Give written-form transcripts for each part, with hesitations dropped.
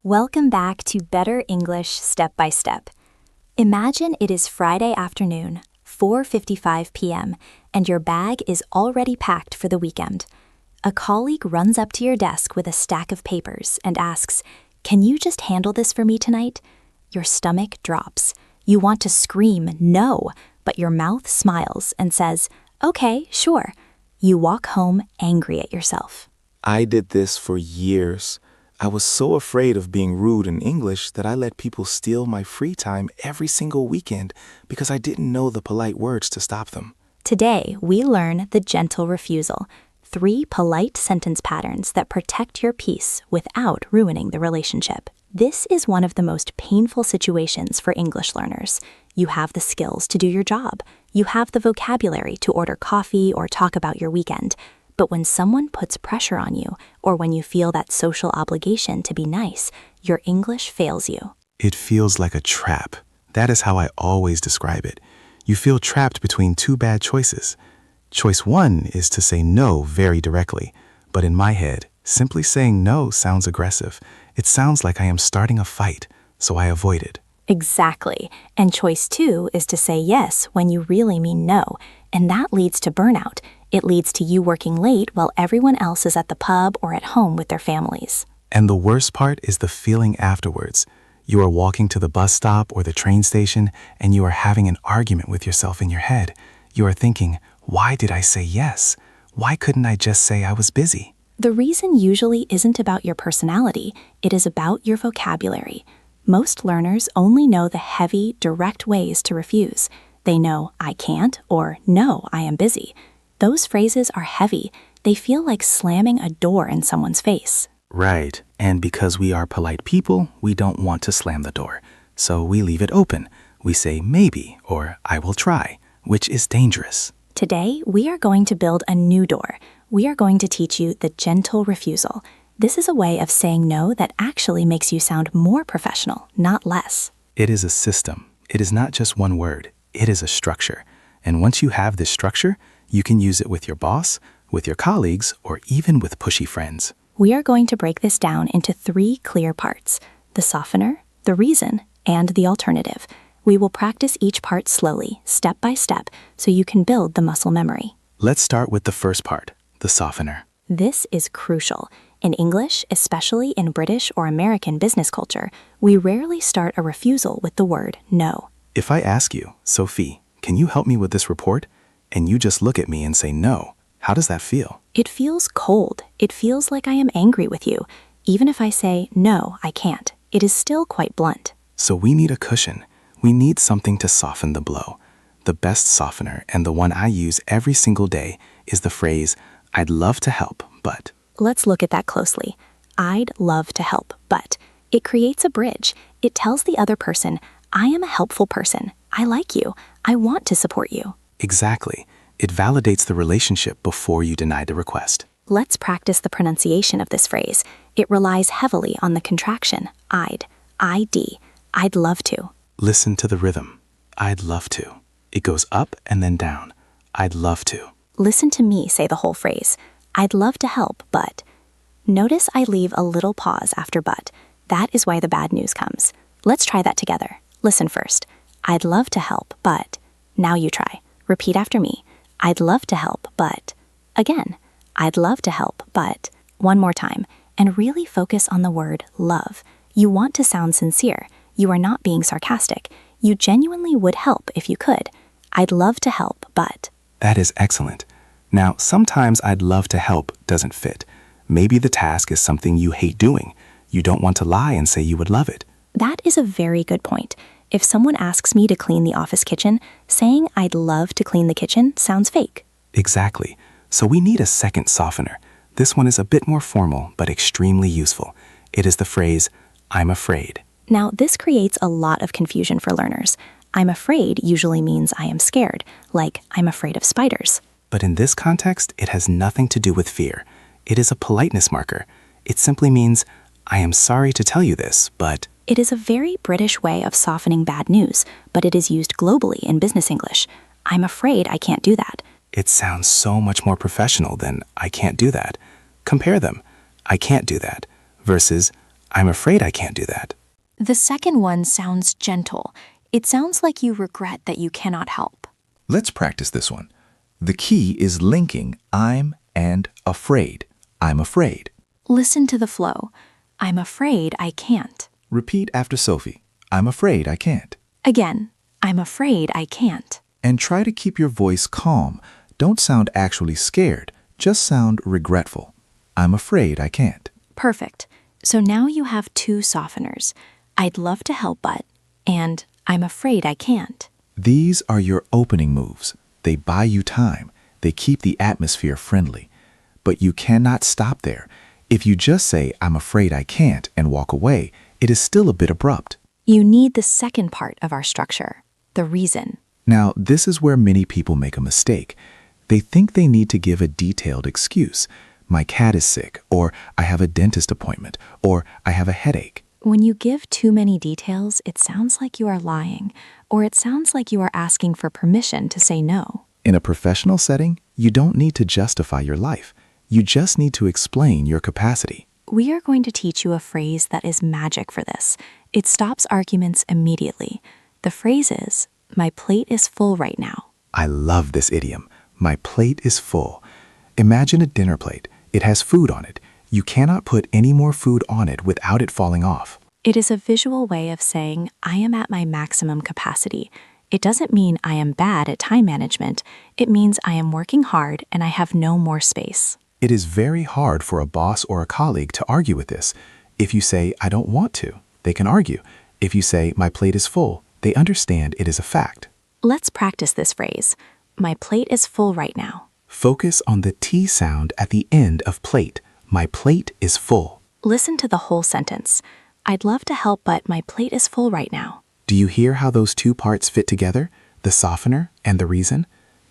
Welcome back to Better English Step by Step. Imagine it is Friday afternoon, 4:55 p.m., and your bag is already packed for the weekend. A colleague runs up to your desk with a stack of papers and asks, "Can you just handle this for me tonight?" Your stomach drops. You want to scream no, but your mouth smiles and says, "Okay, sure." You walk home angry at yourself. I did this for years. I was so afraid of being rude in English that I let people steal my free time every single weekend because I didn't know the polite words to stop them. Today, we learn the gentle refusal, 3 polite sentence patterns that protect your peace without ruining the relationship. This is one of the most painful situations for English learners. You have the skills to do your job. You have the vocabulary to order coffee or talk about your weekend. But when someone puts pressure on you, or when you feel that social obligation to be nice, your English fails you. It feels like a trap. That is how I always describe it. You feel trapped between 2 bad choices. Choice 1 is to say no very directly, but in my head, simply saying no sounds aggressive. It sounds like I am starting a fight, so I avoid it. Exactly. And choice 2 is to say yes when you really mean no, and that leads to burnout. It leads to you working late while everyone else is at the pub or at home with their families. And the worst part is the feeling afterwards. You are walking to the bus stop or the train station, and you are having an argument with yourself in your head. You are thinking, why did I say yes? Why couldn't I just say I was busy? The reason usually isn't about your personality, it is about your vocabulary. Most learners only know the heavy, direct ways to refuse. They know I can't or no, I am busy. Those phrases are heavy. They feel like slamming a door in someone's face. Right, and because we are polite people, we don't want to slam the door. So we leave it open. We say maybe or I will try, which is dangerous. Today, we are going to build a new door. We are going to teach you the gentle refusal. This is a way of saying no that actually makes you sound more professional, not less. It is a system. It is not just one word. It is a structure. And once you have this structure, you can use it with your boss, with your colleagues, or even with pushy friends. We are going to break this down into 3 clear parts: the softener, the reason, and the alternative. We will practice each part slowly, step by step, so you can build the muscle memory. Let's start with the first part, the softener. This is crucial. In English, especially in British or American business culture, we rarely start a refusal with the word no. If I ask you, Sophie, can you help me with this report? And you just look at me and say no, how does that feel? It feels cold. It feels like I am angry with you. Even if I say, no, I can't, it is still quite blunt. So we need a cushion. We need something to soften the blow. The best softener, and the one I use every single day, is the phrase, I'd love to help, but. Let's look at that closely. I'd love to help, but. It creates a bridge. It tells the other person, I am a helpful person. I like you. I want to support you. Exactly. It validates the relationship before you deny the request. Let's practice the pronunciation of this phrase. It relies heavily on the contraction, I'd, I-D. I'd love to. Listen to the rhythm. I'd love to. It goes up and then down. I'd love to. Listen to me say the whole phrase. I'd love to help, but. Notice I leave a little pause after but. That is why the bad news comes. Let's try that together. Listen first. I'd love to help, but. Now you try. Repeat after me. I'd love to help, but. Again. I'd love to help, but. One more time. And really focus on the word love. You want to sound sincere. You are not being sarcastic. You genuinely would help if you could. I'd love to help, but. That is excellent. Now, sometimes I'd love to help doesn't fit. Maybe the task is something you hate doing. You don't want to lie and say you would love it. That is a very good point. If someone asks me to clean the office kitchen, saying I'd love to clean the kitchen sounds fake. Exactly. So we need a second softener. This one is a bit more formal, but extremely useful. It is the phrase, I'm afraid. Now, this creates a lot of confusion for learners. I'm afraid usually means I am scared, like I'm afraid of spiders. But in this context, it has nothing to do with fear. It is a politeness marker. It simply means, I am sorry to tell you this, but... It is a very British way of softening bad news, but it is used globally in business English. I'm afraid I can't do that. It sounds so much more professional than I can't do that. Compare them. I can't do that versus I'm afraid I can't do that. The second one sounds gentle. It sounds like you regret that you cannot help. Let's practice this one. The key is linking I'm and afraid. I'm afraid. Listen to the flow. I'm afraid I can't. Repeat after Sophie. I'm afraid I can't. Again, I'm afraid I can't. And try to keep your voice calm. Don't sound actually scared. Just sound regretful. I'm afraid I can't. Perfect. So now you have two softeners. I'd love to help, but, and I'm afraid I can't. These are your opening moves. They buy you time. They keep the atmosphere friendly. But you cannot stop there. If you just say, I'm afraid I can't, and walk away, it is still a bit abrupt. You need the second part of our structure, the reason. Now, this is where many people make a mistake. They think they need to give a detailed excuse. My cat is sick, or I have a dentist appointment, or I have a headache. When you give too many details, it sounds like you are lying, or it sounds like you are asking for permission to say no. In a professional setting, you don't need to justify your life. You just need to explain your capacity. We are going to teach you a phrase that is magic for this. It stops arguments immediately. The phrase is, my plate is full right now. I love this idiom. My plate is full. Imagine a dinner plate. It has food on it. You cannot put any more food on it without it falling off. It is a visual way of saying, I am at my maximum capacity. It doesn't mean I am bad at time management. It means I am working hard and I have no more space. It is very hard for a boss or a colleague to argue with this. If you say, I don't want to, they can argue. If you say, my plate is full, they understand it is a fact. Let's practice this phrase. My plate is full right now. Focus on the T sound at the end of plate. My plate is full. Listen to the whole sentence. I'd love to help, but my plate is full right now. Do you hear how those two parts fit together? The softener and the reason?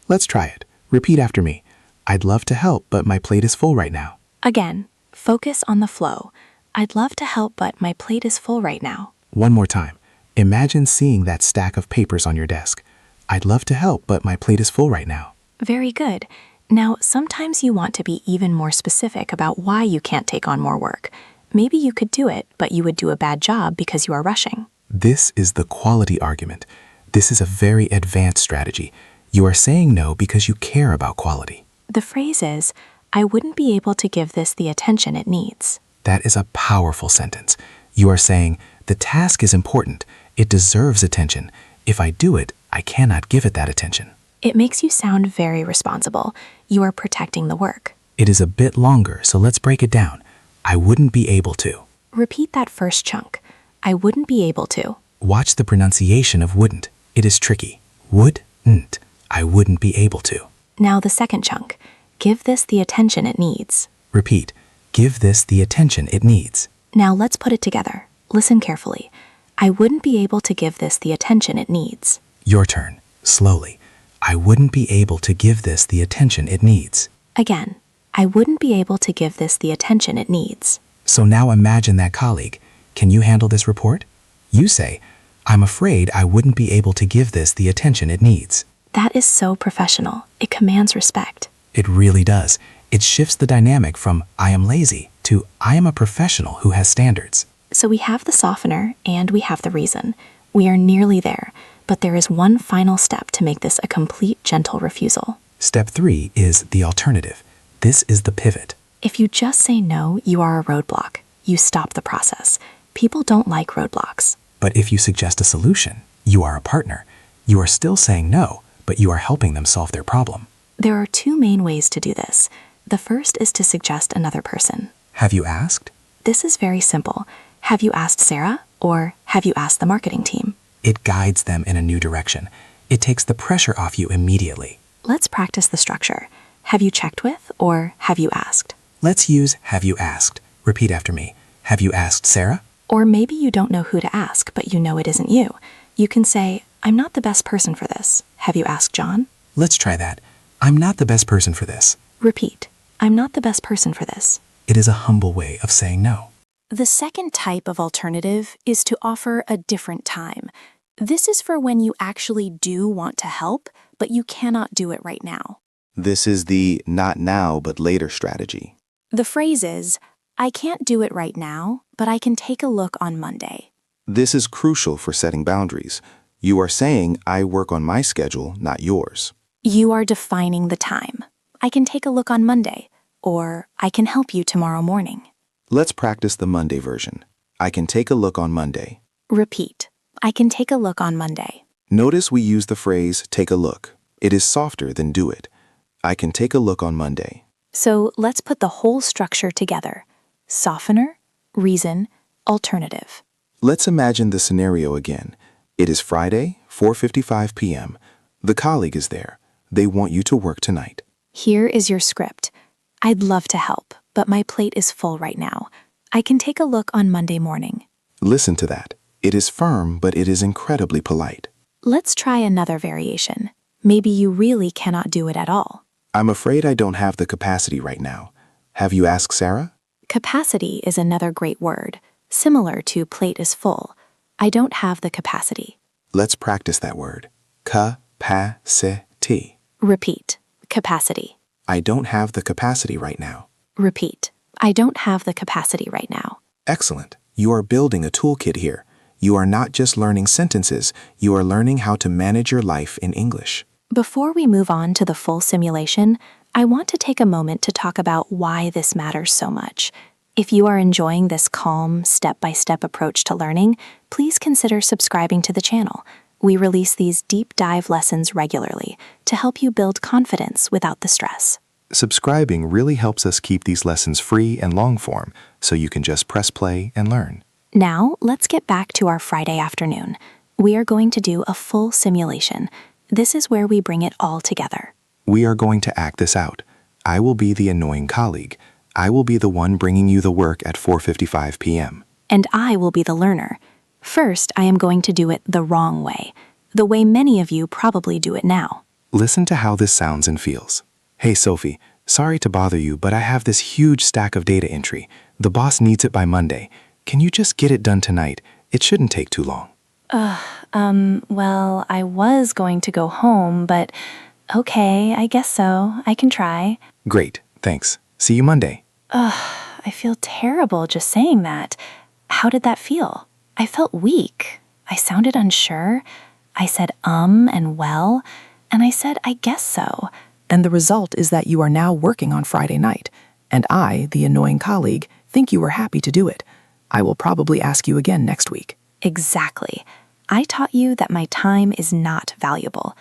Let's try it. Repeat after me. I'd love to help, but my plate is full right now. Again, focus on the flow. I'd love to help, but my plate is full right now. One more time. Imagine seeing that stack of papers on your desk. I'd love to help, but my plate is full right now. Very good. Now, sometimes you want to be even more specific about why you can't take on more work. Maybe you could do it, but you would do a bad job because you are rushing. This is the quality argument. This is a very advanced strategy. You are saying no because you care about quality. The phrase is, I wouldn't be able to give this the attention it needs. That is a powerful sentence. You are saying, the task is important. It deserves attention. If I do it, I cannot give it that attention. It makes you sound very responsible. You are protecting the work. It is a bit longer, so let's break it down. I wouldn't be able to. Repeat that first chunk. I wouldn't be able to. Watch the pronunciation of wouldn't. It is tricky. Wouldn't. I wouldn't be able to. Now the second chunk. Give this the attention it needs. Repeat. Give this the attention it needs. Now let's put it together. Listen carefully. I wouldn't be able to give this the attention it needs. Your turn. Slowly. I wouldn't be able to give this the attention it needs. Again. I wouldn't be able to give this the attention it needs. So now imagine that colleague. Can you handle this report? You say, I'm afraid I wouldn't be able to give this the attention it needs. That is so professional. It commands respect. It really does. It shifts the dynamic from I am lazy to I am a professional who has standards. So we have the softener and we have the reason. We are nearly there, but there is one final step to make this a complete gentle refusal. Step 3 is the alternative. This is the pivot. If you just say no, you are a roadblock. You stop the process. People don't like roadblocks. But if you suggest a solution, you are a partner. You are still saying no, but you are helping them solve their problem. There are two main ways to do this. The first is to suggest another person. Have you asked? This is very simple. Have you asked Sarah, or have you asked the marketing team? It guides them in a new direction. It takes the pressure off you immediately. Let's practice the structure. Have you checked with, or have you asked? Let's use have you asked. Repeat after me. Have you asked Sarah? Or maybe you don't know who to ask, but you know it isn't you. You can say, I'm not the best person for this. Have you asked John? Let's try that. I'm not the best person for this. Repeat. I'm not the best person for this. It is a humble way of saying no. The second type of alternative is to offer a different time. This is for when you actually do want to help, but you cannot do it right now. This is the not now but later strategy. The phrase is, I can't do it right now, but I can take a look on Monday. This is crucial for setting boundaries. You are saying, I work on my schedule, not yours. You are defining the time. I can take a look on Monday, or I can help you tomorrow morning. Let's practice the Monday version. I can take a look on Monday. Repeat. I can take a look on Monday. Notice we use the phrase, take a look. It is softer than do it. I can take a look on Monday. So let's put the whole structure together. Softener, reason, alternative. Let's imagine the scenario again. It is Friday, 4:55 p.m. The colleague is there. They want you to work tonight. Here is your script. I'd love to help, but my plate is full right now. I can take a look on Monday morning. Listen to that. It is firm, but it is incredibly polite. Let's try another variation. Maybe you really cannot do it at all. I'm afraid I don't have the capacity right now. Have you asked Sarah? Capacity is another great word, similar to plate is full. I don't have the capacity. Let's practice that word. Capacity. Repeat. Capacity. I don't have the capacity right now. Repeat. I don't have the capacity right now. Excellent. You are building a toolkit here. You are not just learning sentences, you are learning how to manage your life in English. Before we move on to the full simulation, I want to take a moment to talk about why this matters so much. If you are enjoying this calm, step-by-step approach to learning, please consider subscribing to the channel. We release these deep dive lessons regularly to help you build confidence without the stress. Subscribing really helps us keep these lessons free and long form, so you can just press play and learn. Now, let's get back to our Friday afternoon. We are going to do a full simulation. This is where we bring it all together. We are going to act this out. I will be the annoying colleague. I will be the one bringing you the work at 4:55 p.m. And I will be the learner. First, I am going to do it the wrong way, the way many of you probably do it now. Listen to how this sounds and feels. Hey, Sophie, sorry to bother you, but I have this huge stack of data entry. The boss needs it by Monday. Can you just get it done tonight? It shouldn't take too long. Well, I was going to go home, but okay, I guess so. I can try. Great, thanks. See you Monday. I feel terrible just saying that. How did that feel? I felt weak. I sounded unsure. I said and well, and I said I guess so. And the result is that you are now working on Friday night, and I, the annoying colleague, think you were happy to do it. I will probably ask you again next week. Exactly. I taught you that my time is not valuable.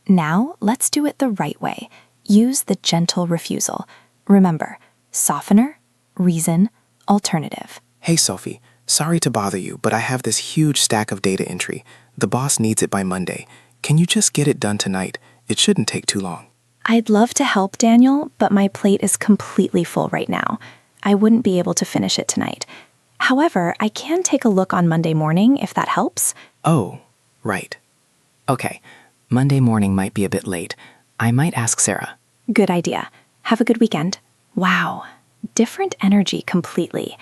Now, let's do it the right way. Use the gentle refusal. Remember, softener, reason, alternative. Hey, Sophie. Sorry to bother you, but I have this huge stack of data entry. The boss needs it by Monday. Can you just get it done tonight? It shouldn't take too long. I'd love to help, Daniel, but my plate is completely full right now. I wouldn't be able to finish it tonight. However, I can take a look on Monday morning if that helps. Oh, right. Okay, Monday morning might be a bit late. I might ask Sarah. Good idea. Have a good weekend. Wow, different energy completely.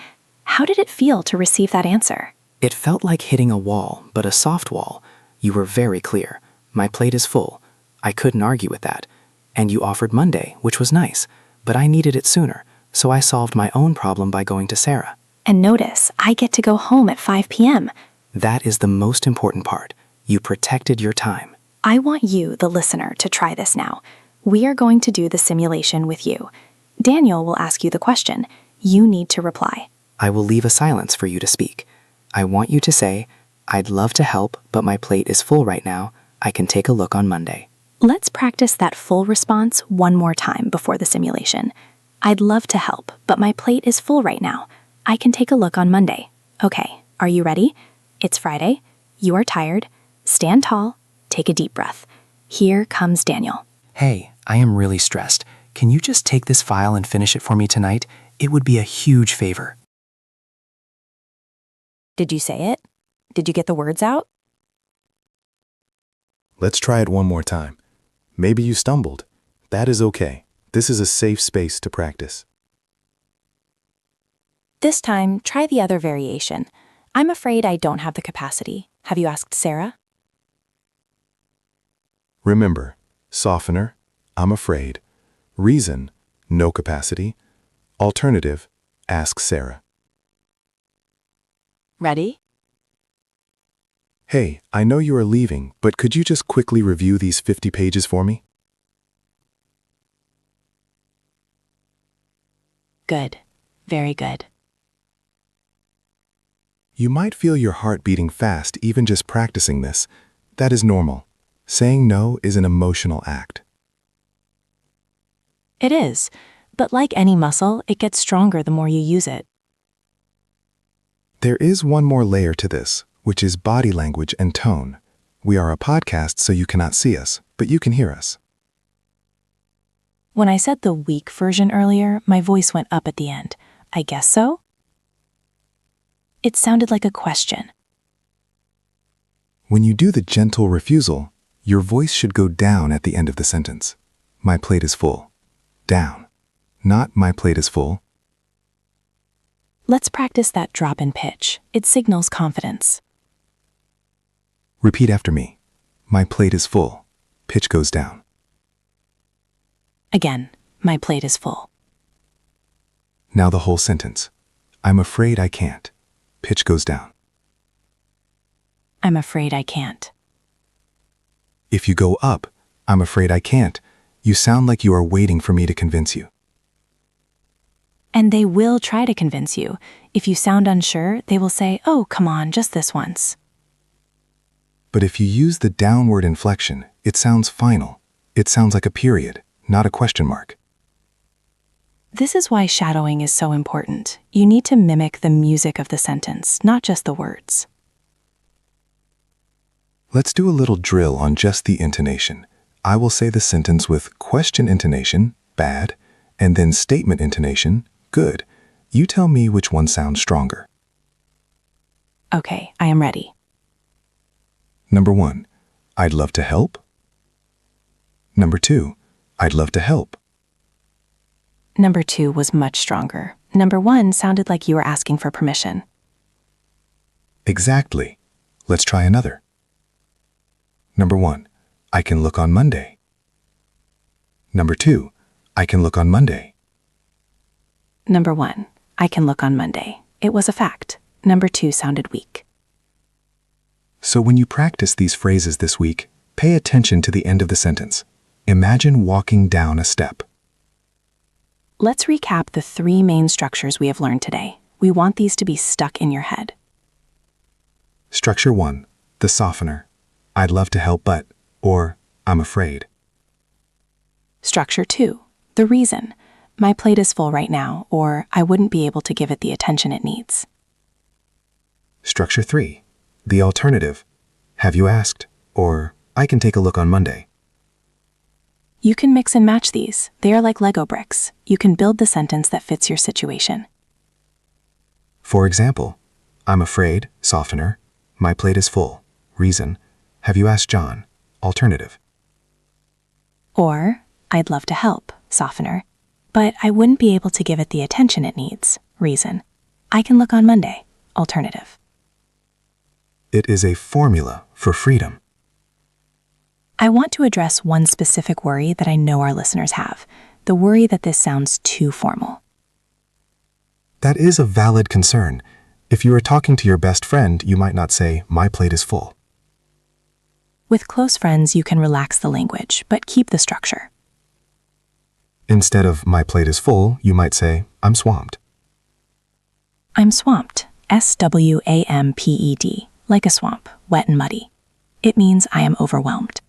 How did it feel to receive that answer? It felt like hitting a wall, but a soft wall. You were very clear. My plate is full. I couldn't argue with that. And you offered Monday, which was nice, but I needed it sooner, so I solved my own problem by going to Sarah. And notice, I get to go home at 5 p.m. That is the most important part. You protected your time. I want you, the listener, to try this now. We are going to do the simulation with you. Daniel will ask you the question. You need to reply. I will leave a silence for you to speak. I want you to say, I'd love to help, but my plate is full right now. I can take a look on Monday. Let's practice that full response one more time before the simulation. I'd love to help, but my plate is full right now. I can take a look on Monday. Okay, are you ready? It's Friday. You are tired. Stand tall. Take a deep breath. Here comes Daniel. Hey, I am really stressed. Can you just take this file and finish it for me tonight? It would be a huge favor. Did you say it? Did you get the words out? Let's try it one more time. Maybe you stumbled. That is okay. This is a safe space to practice. This time, try the other variation. I'm afraid I don't have the capacity. Have you asked Sarah? Remember, softener, I'm afraid. Reason, no capacity. Alternative, asks Sarah. Ready? Hey, I know you are leaving, but could you just quickly review these 50 pages for me? Good. Very good. You might feel your heart beating fast even just practicing this. That is normal. Saying no is an emotional act. It is, but like any muscle, it gets stronger the more you use it. There is one more layer to this, which is body language and tone. We are a podcast, so you cannot see us, but you can hear us. When I said the weak version earlier, my voice went up at the end. I guess so? It sounded like a question. When you do the gentle refusal, your voice should go down at the end of the sentence. My plate is full. Down. Not my plate is full. Let's practice that drop in pitch. It signals confidence. Repeat after me. My plate is full. Pitch goes down. Again, my plate is full. Now the whole sentence. I'm afraid I can't. Pitch goes down. I'm afraid I can't. If you go up, I'm afraid I can't, you sound like you are waiting for me to convince you. And they will try to convince you. If you sound unsure, they will say, "Oh, come on, just this once." But if you use the downward inflection, it sounds final. It sounds like a period, not a question mark. This is why shadowing is so important. You need to mimic the music of the sentence, not just the words. Let's do a little drill on just the intonation. I will say the sentence with question intonation, bad, and then statement intonation, good. You tell me which one sounds stronger. Okay, I am ready. Number 1, I'd love to help. Number 2, I'd love to help. Number 2 was much stronger. Number 1 sounded like you were asking for permission. Exactly. Let's try another. Number 1, I can look on Monday. Number 2, I can look on Monday. Number 1, I can look on Monday. It was a fact. Number 2 sounded weak. So when you practice these phrases this week, pay attention to the end of the sentence. Imagine walking down a step. Let's recap the 3 main structures we have learned today. We want these to be stuck in your head. Structure 1, the softener. I'd love to help but, or I'm afraid. Structure 2, the reason. My plate is full right now, or I wouldn't be able to give it the attention it needs. Structure 3, the alternative. Have you asked, or I can take a look on Monday. You can mix and match these. They are like Lego bricks. You can build the sentence that fits your situation. For example, I'm afraid, softener. My plate is full. Reason. Have you asked John? Alternative. Or, I'd love to help, softener, but I wouldn't be able to give it the attention it needs. Reason. I can look on Monday. Alternative. It is a formula for freedom. I want to address one specific worry that I know our listeners have, the worry that this sounds too formal. That is a valid concern. If you are talking to your best friend, you might not say, my plate is full. With close friends, you can relax the language, but keep the structure. Instead of my plate is full, you might say, I'm swamped. I'm swamped, S-W-A-M-P-E-D, like a swamp, wet and muddy. It means I am overwhelmed.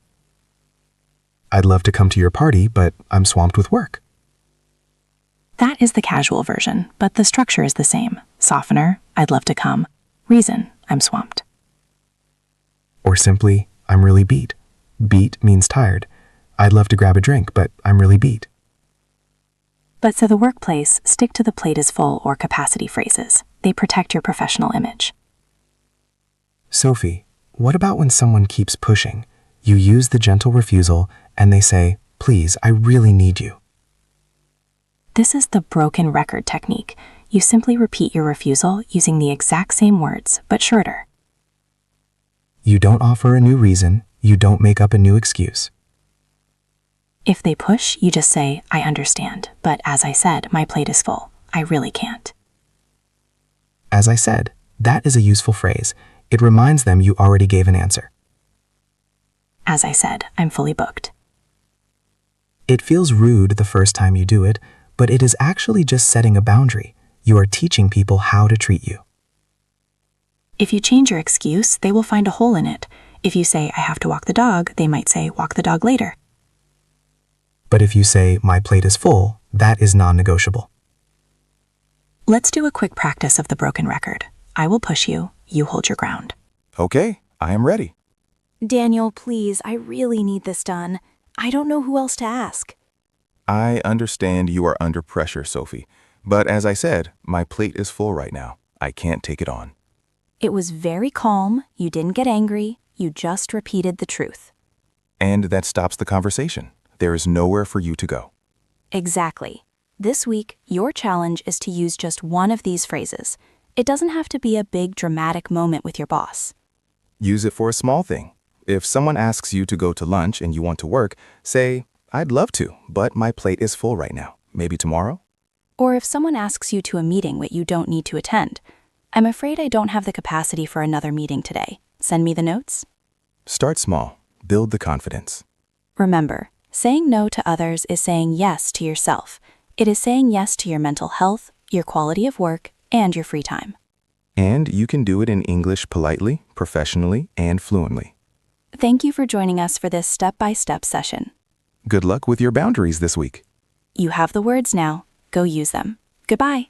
I'd love to come to your party, but I'm swamped with work. That is the casual version, but the structure is the same. Softener, I'd love to come. Reason, I'm swamped. Or simply, I'm really beat. Beat means tired. I'd love to grab a drink, but I'm really beat. But for the workplace, stick to the plate is full or capacity phrases. They protect your professional image. Sophie, what about when someone keeps pushing? You use the gentle refusal and they say, please, I really need you. This is the broken record technique. You simply repeat your refusal using the exact same words, but shorter. You don't offer a new reason. You don't make up a new excuse. If they push, you just say, I understand, but as I said, my plate is full. I really can't. As I said, that is a useful phrase. It reminds them you already gave an answer. As I said, I'm fully booked. It feels rude the first time you do it, but it is actually just setting a boundary. You are teaching people how to treat you. If you change your excuse, they will find a hole in it. If you say, I have to walk the dog, they might say, walk the dog later. But if you say, my plate is full, that is non-negotiable. Let's do a quick practice of the broken record. I will push you, you hold your ground. Okay, I am ready. Daniel, please, I really need this done. I don't know who else to ask. I understand you are under pressure, Sophie. But as I said, my plate is full right now. I can't take it on. It was very calm, you didn't get angry, you just repeated the truth. And that stops the conversation. There is nowhere for you to go. Exactly. This week, your challenge is to use just one of these phrases. It doesn't have to be a big dramatic moment with your boss. Use it for a small thing. If someone asks you to go to lunch and you want to work, say, I'd love to, but my plate is full right now. Maybe tomorrow? Or if someone asks you to a meeting that you don't need to attend, I'm afraid I don't have the capacity for another meeting today. Send me the notes. Start small. Build the confidence. Remember, saying no to others is saying yes to yourself. It is saying yes to your mental health, your quality of work, and your free time. And you can do it in English politely, professionally, and fluently. Thank you for joining us for this step-by-step session. Good luck with your boundaries this week. You have the words now. Go use them. Goodbye.